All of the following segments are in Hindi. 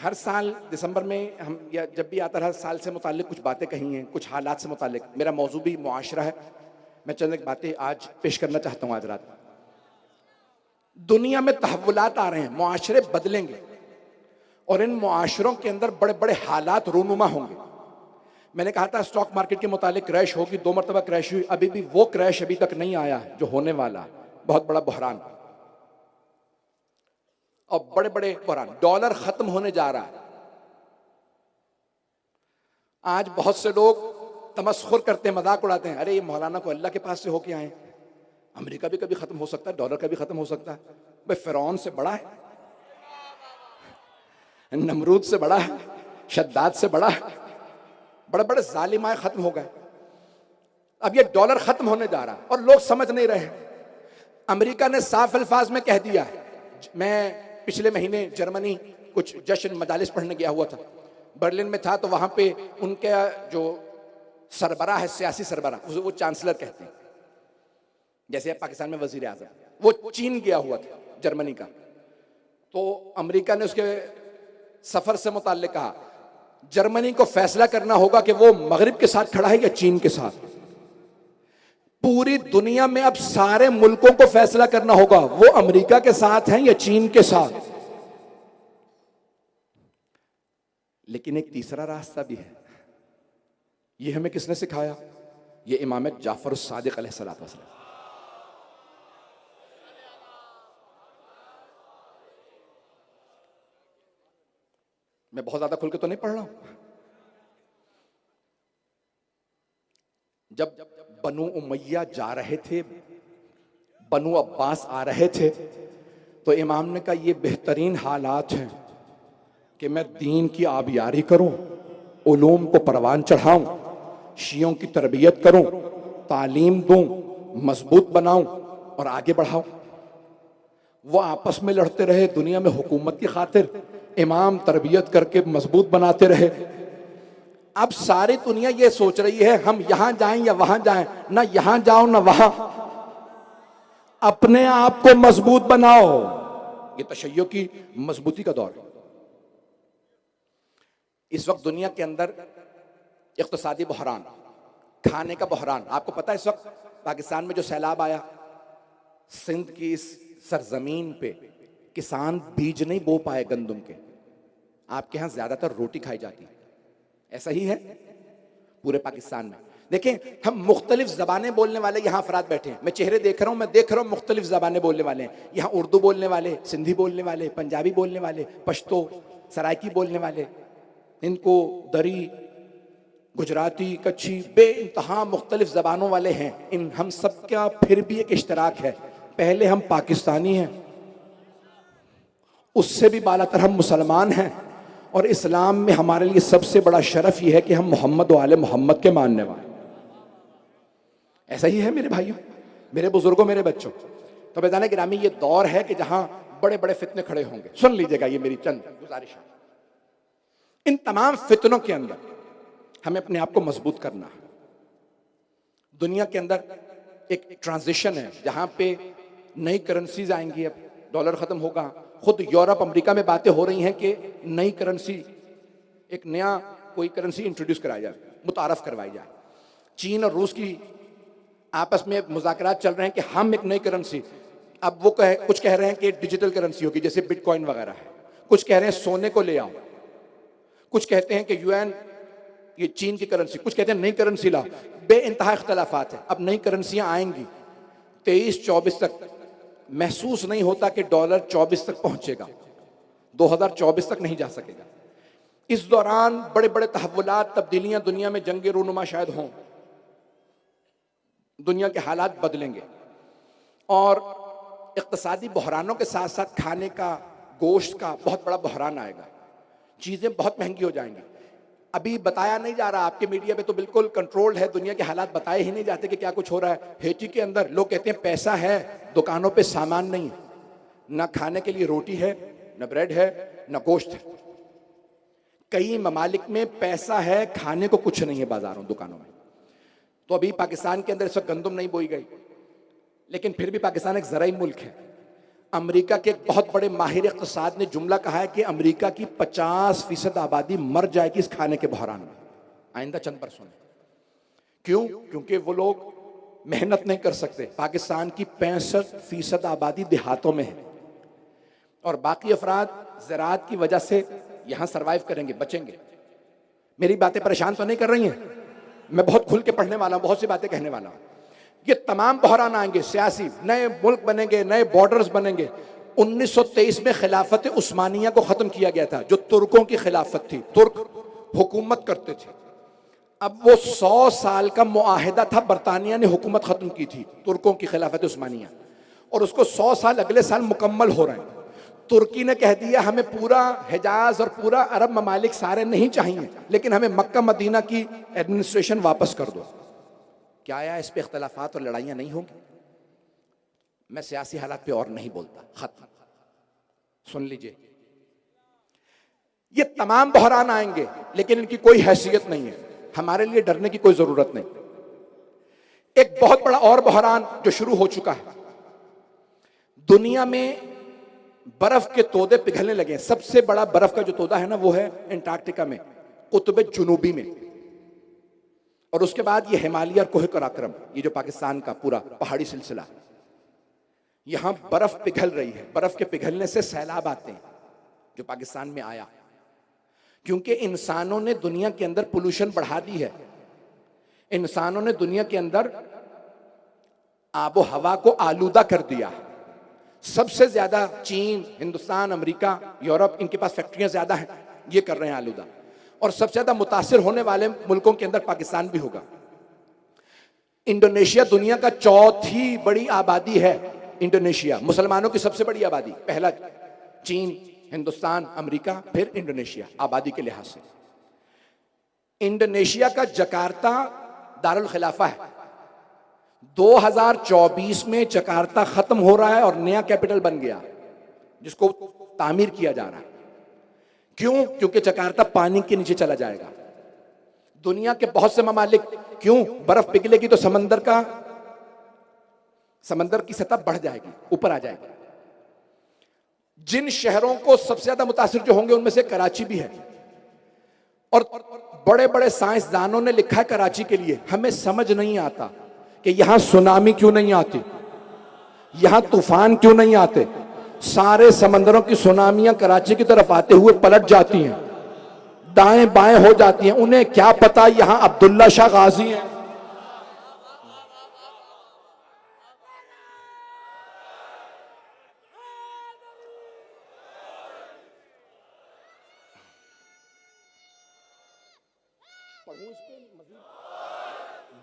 हर साल दिसंबर में हम या जब भी आता रहा साल से मुताल्लिक कुछ बातें कही हैं, कुछ हालात से मुताल्लिक। मेरा मौजू भी मुआशरा है। मैं चंद एक बातें आज पेश करना चाहता हूँ। आज रात दुनिया में तहव्वुलात आ रहे हैं, मुआशरे बदलेंगे और इन मुआशरों के अंदर बड़े बड़े हालात रूनुमा होंगे। मैंने कहा था स्टॉक मार्केट के मुतालिक क्रैश होगी, 2 मरतबा क्रैश हुई, अभी भी वो क्रैश अभी तक नहीं आया जो होने वाला है। बहुत बड़ा बहरान और बड़े बड़े बहरान। डॉलर खत्म होने जा रहा है। आज बहुत से लोग तमस्खुर करते हैं, मजाक उड़ाते हैं, अरे ये मौलाना को अल्लाह के पास से होके आए, अमेरिका भी कभी खत्म हो सकता है, डॉलर का भी खत्म हो सकता है। भाई फिरौन से बड़ा है, नमरूद से बड़ा है, शद्दाद से बड़ा है। बड़े बड़े जालिमाए खत्म हो गए। अब ये डॉलर खत्म होने जा रहा है और लोग समझ नहीं रहे। अमेरिका ने साफ अल्फाज में कह दिया है। मैं पिछले महीने जर्मनी कुछ जश्न मजालिस पढ़ने गया हुआ था, बर्लिन में था, तो वहां पे उनके जो सरबराह है, सियासी सरबराह, वो चांसलर कहते हैं, जैसे पाकिस्तान में वजीर आजम, वो चीन गया हुआ था, जर्मनी का। तो अमेरिका ने उसके सफर से मुताल्लिक कहा जर्मनी को फैसला करना होगा कि वो मगरिब के साथ खड़ा है या चीन के साथ। पूरी दुनिया में अब सारे मुल्कों को फैसला करना होगा वो अमेरिका के साथ हैं या चीन के साथ। लेकिन एक तीसरा रास्ता भी है। ये हमें किसने सिखाया? ये इमाम जाफर सादिक अलैहिस्सलाम। मैं बहुत ज्यादा खुल के तो नहीं पढ़ रहा हूं। जब बनु उमैया जा रहे थे, बनु अब्बास आ रहे थे, तो इमाम ने कहा ये बेहतरीन हालात हैं कि मैं दीन की आबियारी करूं, उलूम को परवान चढ़ाऊं, शियों की तरबियत करूं, तालीम दूं, मजबूत बनाऊं और आगे बढ़ाऊं। वो आपस में लड़ते रहे दुनिया में हुकूमत की खातिर, इमाम तरबियत करके मजबूत बनाते रहे। अब सारी दुनिया ये सोच रही है हम यहां जाएं या वहां जाएं, ना यहां जाओ ना वहां, अपने आप को मजबूत बनाओ। ये तशय्यो की मजबूती का दौर है। इस वक्त दुनिया के अंदर इक्तिसादी बहरान, खाने का बहरान। आपको पता है इस वक्त पाकिस्तान में जो सैलाब आया, सिंध की इस सरजमीन पे किसान बीज नहीं बो पाए गंदम के। आपके यहां ज्यादातर रोटी खाई जाती है, ऐसा ही है पूरे पाकिस्तान में। देखें, हम मुख्तलिफ जबानें बोलने वाले यहाँ अफराद बैठे हैं। मैं चेहरे देख रहा हूँ, मैं देख रहा हूँ मुख्तलिफ जबानें बोलने वाले हैं यहाँ। उर्दू बोलने वाले, सिंधी बोलने वाले, पंजाबी बोलने वाले, पश्तो, सराइकी बोलने वाले, इनको दरी, गुजराती, कच्छी, बेइंतहा मुख्तलिफ जबानों वाले हैं। इन हम सब का फिर भी एक इश्तराक है, पहले हम पाकिस्तानी हैं, उससे भी बालातर हम मुसलमान हैं। और इस्लाम में हमारे लिए सबसे बड़ा शरफ यह है कि हम मोहम्मद व आले मोहम्मद के मानने वाले। ऐसा ही है मेरे भाइयों, मेरे बुजुर्गों, मेरे बच्चों। तो बेदाने गिरामी, ये दौर है कि जहां बड़े बड़े फितने खड़े होंगे। सुन लीजिएगा, ये मेरी चंद गुजारिश है। इन तमाम फितनों के अंदर हमें अपने आप को मजबूत करना है। दुनिया के अंदर एक ट्रांजिशन है जहां पे नई करेंसीज आएंगी। अब डॉलर खत्म होगा। खुद यूरोप, अमेरिका में बातें हो रही हैं कि नई करेंसी, एक नया कोई करेंसी इंट्रोड्यूस कराया जाए, मुतारफ करवाई जाए। चीन और रूस की आपस में मुज़ाकरात चल रहे हैं कि हम एक नई करेंसी, अब वो कुछ कह रहे हैं कि डिजिटल करेंसी होगी जैसे बिटकॉइन वगैरह है, कुछ कह रहे हैं सोने को ले आओ, कुछ कहते हैं कि यूएन, ये चीन की करेंसी, कुछ कहते हैं नई करेंसी लाओ। बेइंतहा इख्तलाफात है। अब नई करेंसियां आएंगी 23-24 तक। महसूस नहीं होता कि डॉलर 24 तक पहुंचेगा, 2024 तक नहीं जा सकेगा। इस दौरान बड़े बड़े तहव्वुलात, तब्दीलियां दुनिया में, जंग रूनुमा शायद हों, दुनिया के हालात बदलेंगे और इक्तिसादी बहरानों के साथ साथ खाने का, गोश्त का बहुत बड़ा बहरान आएगा। चीजें बहुत महंगी हो जाएंगी। अभी बताया नहीं जा रहा, आपके मीडिया में तो बिल्कुल कंट्रोल्ड है, दुनिया के हालात बताए ही नहीं जाते कि क्या कुछ हो रहा है। हेटी के अंदर लोग कहते हैं पैसा है, दुकानों पे सामान नहीं, ना खाने के लिए रोटी है, ना ब्रेड है, ना गोश्त है। कई ममालिक में पैसा है, खाने को कुछ नहीं है बाजारों, दुकानों में। तो अभी पाकिस्तान के अंदर इस वक्त गंदम नहीं बोई गई, लेकिन फिर भी पाकिस्तान एक ज़राई मुल्क है। अमेरिका के एक बहुत बड़े माहिर इक़्तिसाद ने जुमला कहा है कि अमेरिका की 50% आबादी मर जाएगी इस खाने के बहरान में आइंदा चंद बरसों में। क्यों? क्योंकि वो लोग मेहनत नहीं कर सकते। पाकिस्तान की 65% आबादी देहातों में है और बाकी अफराद ज़राअत की वजह से यहां सरवाइव करेंगे, बचेंगे। मेरी बातें परेशान तो नहीं कर रही हैं? मैं बहुत खुल के पढ़ने वाला हूं, बहुत सी बातें कहने वाला हूं। ये तमाम बहरान आएंगे, सियासी, नए मुल्क बनेंगे, नए बॉर्डर्स बनेंगे। 1923 में खिलाफत उस्मानिया को खत्म किया गया था, जो तुर्कों की खिलाफत थी। तुर्क हुकूमत करते थे। अब वो 100 साल का मुआहिदा था, बरतानिया ने हुकूमत खत्म की थी, तुर्कों की खिलाफत उस्मानिया, और उसको 100 साल अगले साल मुकम्मल हो रहे हैं। तुर्की ने कह दिया हमें पूरा हिजाज और पूरा अरब ममालिक सारे नहीं चाहिए, लेकिन हमें मक्का मदीना की एडमिनिस्ट्रेशन वापस कर दो। क्या आया इस पे इख्तलाफात और लड़ाइयां नहीं होंगी? मैं सियासी हालात पे और नहीं बोलता, खत्म। सुन लीजिए, ये तमाम बहरान आएंगे लेकिन इनकी कोई हैसियत नहीं है, हमारे लिए डरने की कोई जरूरत नहीं। एक बहुत बड़ा और बहरान जो शुरू हो चुका है, दुनिया में बर्फ के तोदे पिघलने लगे हैं। सबसे बड़ा बर्फ का जो तोदा है ना, वो है अंटार्कटिका में, कुतुब जुनूबी में। और उसके बाद ये हिमालय और कोह कराक्रम, ये जो पाकिस्तान का पूरा पहाड़ी सिलसिला, यहां बर्फ पिघल रही है। बर्फ के पिघलने से सैलाब आते हैं, जो पाकिस्तान में आया, क्योंकि इंसानों ने दुनिया के अंदर पोल्यूशन बढ़ा दी है। इंसानों ने दुनिया के अंदर आबो हवा को आलूदा कर दिया। सबसे ज्यादा चीन, हिंदुस्तान, अमेरिका, यूरोप, इनके पास फैक्ट्रियां ज्यादा हैं, ये कर रहे हैं आलूदा। और सबसे ज्यादा मुतासिर होने वाले मुल्कों के अंदर पाकिस्तान भी होगा। इंडोनेशिया दुनिया का चौथी बड़ी आबादी है। इंडोनेशिया मुसलमानों की सबसे बड़ी आबादी, पहला चीन, हिंदुस्तान, अमेरिका, फिर इंडोनेशिया आबादी के लिहाज से। इंडोनेशिया का जकार्ता दारुल खिलाफा है। 2024 में जकार्ता खत्म हो रहा है और नया कैपिटल बन गया, जिसको तामीर किया जा रहा है। क्यों? क्योंकि जकार्ता पानी के नीचे चला जाएगा। दुनिया के बहुत से ममालिक, क्यों? बर्फ पिघलेगी तो समंदर की सतह बढ़ जाएगी, ऊपर आ जाएगी। जिन शहरों को सबसे ज्यादा मुतासिर जो होंगे उनमें से कराची भी है। और बड़े बड़े साइंसदानों ने लिखा है कराची के लिए, हमें समझ नहीं आता कि यहां सुनामी क्यों नहीं आती, यहां तूफान क्यों नहीं आते। सारे समंदरों की सुनामियां कराची की तरफ आते हुए पलट जाती हैं, दाएं बाएं हो जाती हैं। उन्हें क्या पता यहां अब्दुल्ला शाह गाजी हैं।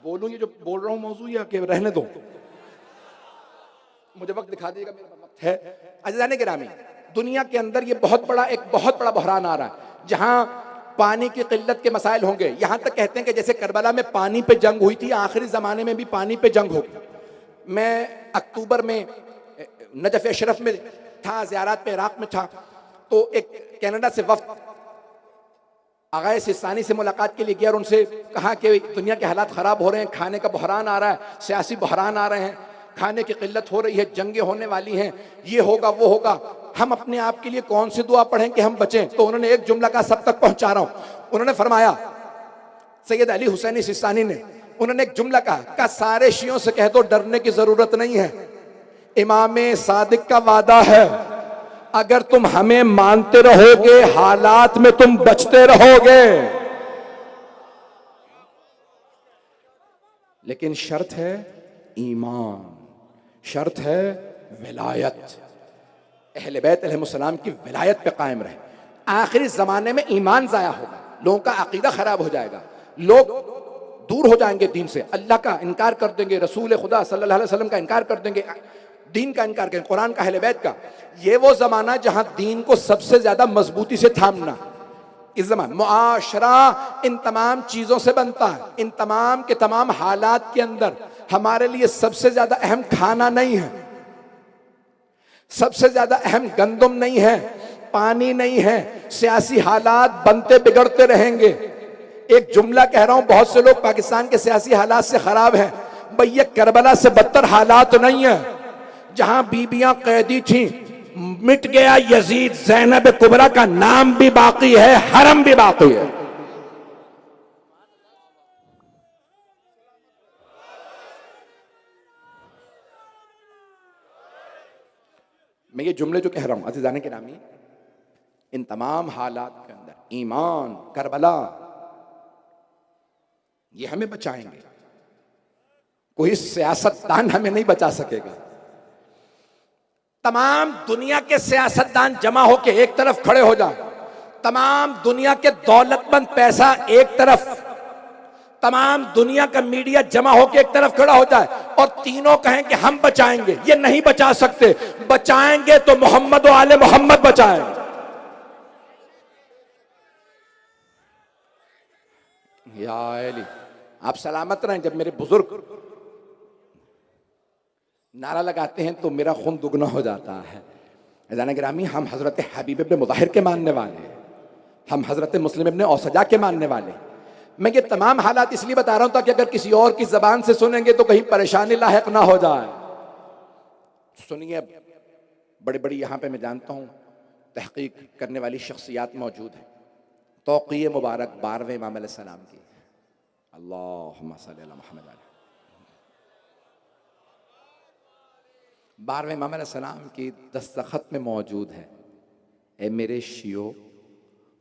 बोलूं ये जो बोल रहा हूं मौजू, या कि रहने दो? मुझे वक्त दिखा देगा, मेरा वक्त है। अज़ीज़ान गिरामी, दुनिया के अंदर ये बहुत बड़ा बहरान आ रहा है, जहां पानी की किल्लत के मसाइल होंगे। यहां तक कहते हैं कि जैसे करबला में पानी पे जंग हुई थी, आखिरी जमाने में भी पानी पे जंग होगी। मैं अक्टूबर में नजफ अशरफ में था, ज़ियारत पे इराक में था, तो एक कनाडा से वफ्द आगाए सिस्तानी से मुलाकात के लिए गया और उनसे कहा कि दुनिया के हालात ख़राब हो रहे हैं, खाने का बहरान आ रहा है, सियासी बहरान आ रहे हैं, खाने की किल्लत हो रही है, जंगें होने वाली हैं, ये होगा वो होगा, हम अपने आप के लिए कौन सी दुआ पढ़ें कि हम बचें। तो उन्होंने एक जुमला का सब तक पहुंचा रहा हूं। उन्होंने फरमाया, सैयद अली हुसैनी सिस्तानी ने, उन्होंने एक जुमला कहा, सारे शियों से कह दो डरने की जरूरत नहीं है, इमाम सादिक का वादा है, अगर तुम हमें मानते रहोगे हालात में तुम बचते रहोगे, लेकिन शर्त है ईमान, शर्त है विलायत, अहले बैत अलैहिस्सलाम की विलायत पे कायम रहे। आखिरी जमाने में ईमान जाया होगा, लोगों का अकीदा खराब हो जाएगा, लोग दूर हो जाएंगे दीन से, अल्लाह का इनकार कर देंगे, रसूल खुदा सल्लल्लाहु अलैहि वसल्लम का इनकार कर देंगे, दीन का इनकार करें, कुरान का, अहले बैत का। ये वो जमाना जहां दीन को सबसे ज्यादा मजबूती से थामना, इस जमाने मुआशरा इन तमाम चीजों से बनता है। इन तमाम के तमाम हालात के अंदर हमारे लिए सबसे ज्यादा अहम खाना नहीं है, सबसे ज्यादा अहम गंदम नहीं है, पानी नहीं है। सियासी हालात बनते बिगड़ते रहेंगे। एक जुमला कह रहा हूं, बहुत से लोग पाकिस्तान के सियासी हालात से खराब हैं, भैया करबला से बदतर हालात नहीं है। जहां बीबियां कैदी थीं, मिट गया यजीद, ज़ैनब कुबरा का नाम भी बाकी है, हरम भी बाकी है। मैं ये जुमले जो कह रहा हूं अज़ीज़ान गिरामी, इन तमाम हालात के अंदर ईमान, करबला, ये हमें बचाएंगे। कोई सियासतदान हमें नहीं बचा सकेगा। तमाम दुनिया के सियासतदान जमा होके एक तरफ खड़े हो जाएं, तमाम दुनिया के दौलतमंद पैसा एक तरफ, तमाम दुनिया का मीडिया जमा होके एक तरफ खड़ा हो जाए और तीनों कहें कि हम बचाएंगे, ये नहीं बचा सकते। बचाएंगे तो मोहम्मद व आले मोहम्मद बचाएंगे। या अली, आप सलामत रहें। जब मेरे बुजुर्ग नारा लगाते हैं तो मेरा खून दुगना हो जाता है। अज़ीज़ान गिरामी, हम हजरत हबीब इब्न मुताहिर के मानने वाले, हम हजरत मुस्लिम इब्न औसजा के मानने वाले। मैं ये तमाम हालात इसलिए बता रहा हूं ताकि अगर किसी और की जबान से सुनेंगे तो कहीं परेशानी लाहिक ना हो जाए। सुनिए, बड़ी बड़ी यहां पे मैं जानता हूं तहकीक करने वाली शख्सियात मौजूद है। तौक़ीए मुबारक 12वें इमाम अलैहिस्सलाम की, अल्लाहुम्मा सल्ली अला मुहम्मद। 12वें इमाम अलैहिस्सलाम की दस्तखत में मौजूद है, ए मेरे शियो,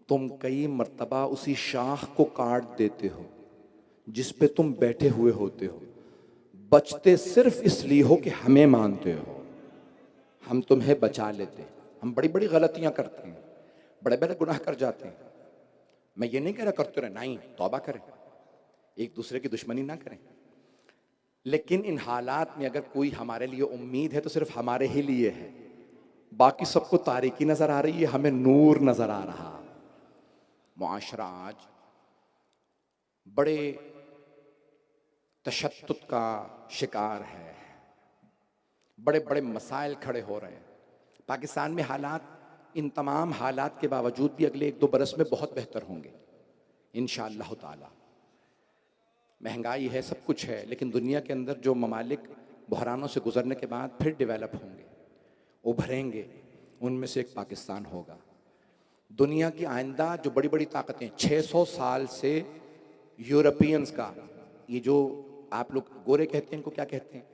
तुम कई मर्तबा उसी शाख को काट देते हो जिस पे तुम बैठे हुए होते हो, बचते सिर्फ इसलिए हो कि हमें मानते हो। हम तुम्हें बचा लेते, हम बड़ी बड़ी गलतियां करते हैं, बड़े बड़े गुनाह कर जाते हैं। मैं ये नहीं कह रहा करते रहे, नहीं, तौबा करें, एक दूसरे की दुश्मनी ना करें। लेकिन इन हालात में अगर कोई हमारे लिए उम्मीद है तो सिर्फ हमारे ही लिए है, बाकी सबको तारीकी नजर आ रही है, हमें नूर नजर आ रहा। मुआशरा आज बड़े तशद्दुद का शिकार है, बड़े बड़े मसाइल खड़े हो रहे हैं। पाकिस्तान में हालात, इन तमाम हालात के बावजूद भी अगले 1-2 बरस में बहुत बेहतर होंगे इंशाअल्लाह ताला। महंगाई है, सब कुछ है, लेकिन दुनिया के अंदर जो ममालिक बहरानों से गुजरने के बाद फिर डेवलप होंगे, उभरेंगे, उनमें से एक पाकिस्तान होगा। दुनिया की आइंदा जो बड़ी बड़ी ताकतें, 600 साल से यूरोपियंस का, ये जो आप लोग गोरे कहते हैं, इनको क्या कहते हैं,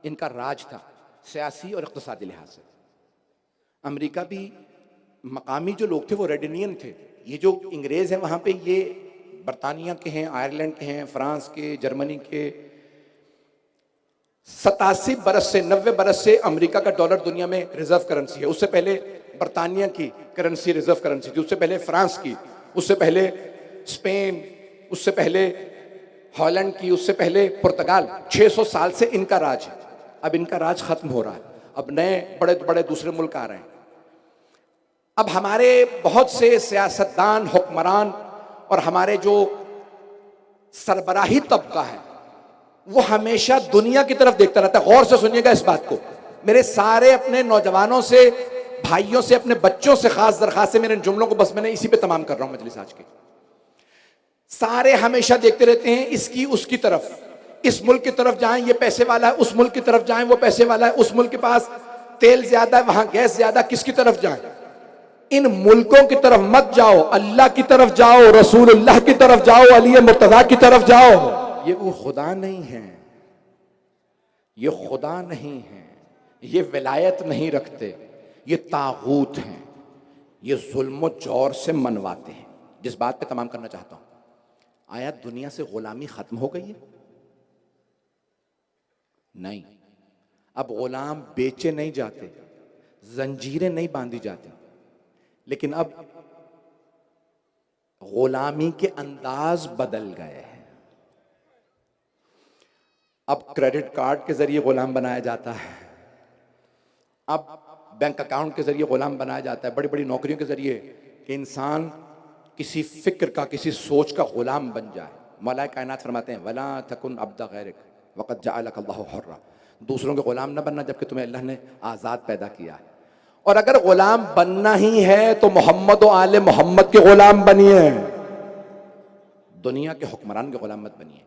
इनका राज था सियासी और इक़्तिसादी लिहाज से। अमेरिका भी, मकामी जो लोग थे वो रेड इंडियन थे। ये जो अंग्रेज़ हैं वहाँ पे, ये बरतानिया के हैं, आयरलैंड के हैं, फ्रांस के, जर्मनी के। 87 बरस से 90 बरस से अमेरिका का डॉलर दुनिया में रिजर्व करेंसी है। उससे पहले बरतानिया की करेंसी रिजर्व करेंसी थी, उससे पहले फ्रांस की, उससे पहले स्पेन, उससे पहले हॉलैंड की, उससे पहले पुर्तगाल। 600 साल से इनका राज है। अब इनका राज खत्म हो रहा है, अब नए बड़े बड़े दूसरे मुल्क आ रहे हैं। अब हमारे बहुत से सियासतदान, हुक्मरान और हमारे जो सरबराही तबका है वो हमेशा दुनिया की तरफ देखता रहता है। गौर से सुनिएगा इस बात को। मेरे सारे अपने नौजवानों से, भाइयों से, अपने बच्चों से खास दरखास्त है, मेरे जुमलों को बस मैंने इसी पे तमाम कर रहा हूं मजलिस आज की। सारे हमेशा देखते रहते हैं इसकी उसकी तरफ, इस मुल्क की तरफ जाएं ये पैसे वाला है, उस मुल्क की तरफ जाएं वो पैसे वाला है, उस मुल्क के पास तेल ज्यादा है, वहां गैस ज्यादा, किसकी तरफ जाएं? इन मुल्कों की तरफ मत जाओ, अल्लाह की तरफ जाओ, रसूलुल्लाह की तरफ जाओ, अली मुर्तजा की तरफ जाओ। ये वो खुदा नहीं है, ये खुदा नहीं है, ये विलायत नहीं रखते, ये तागूत हैं, ये जुल्म जौर से मनवाते हैं। जिस बात पे तमाम करना चाहता हूं, आया दुनिया से गुलामी खत्म हो गई है? नहीं, अब गुलाम बेचे नहीं जाते, जंजीरें नहीं बांधी जाती, लेकिन अब गुलामी के अंदाज बदल गए हैं। अब क्रेडिट कार्ड के जरिए गुलाम बनाया जाता है, अब बैंक अकाउंट के जरिए गुलाम बनाया जाता है, बड़ी बड़ी नौकरियों के जरिए, कि इंसान किसी फिक्र का, किसी सोच का गुलाम बन जाए। मौला कायनात फरमाते हैं, वला तकुन अब्दा गैरिक वक़द जअलक अल्लाहु हुर्रा। दूसरों के गुलाम न बनना जबकि तुम्हें अल्लाह ने आज़ाद पैदा किया है। और अगर गुलाम बनना ही है तो मोहम्मद और आले मोहम्मद के गुलाम बनिए, दुनिया के हुक्मरान के गुलाम मत बनिए।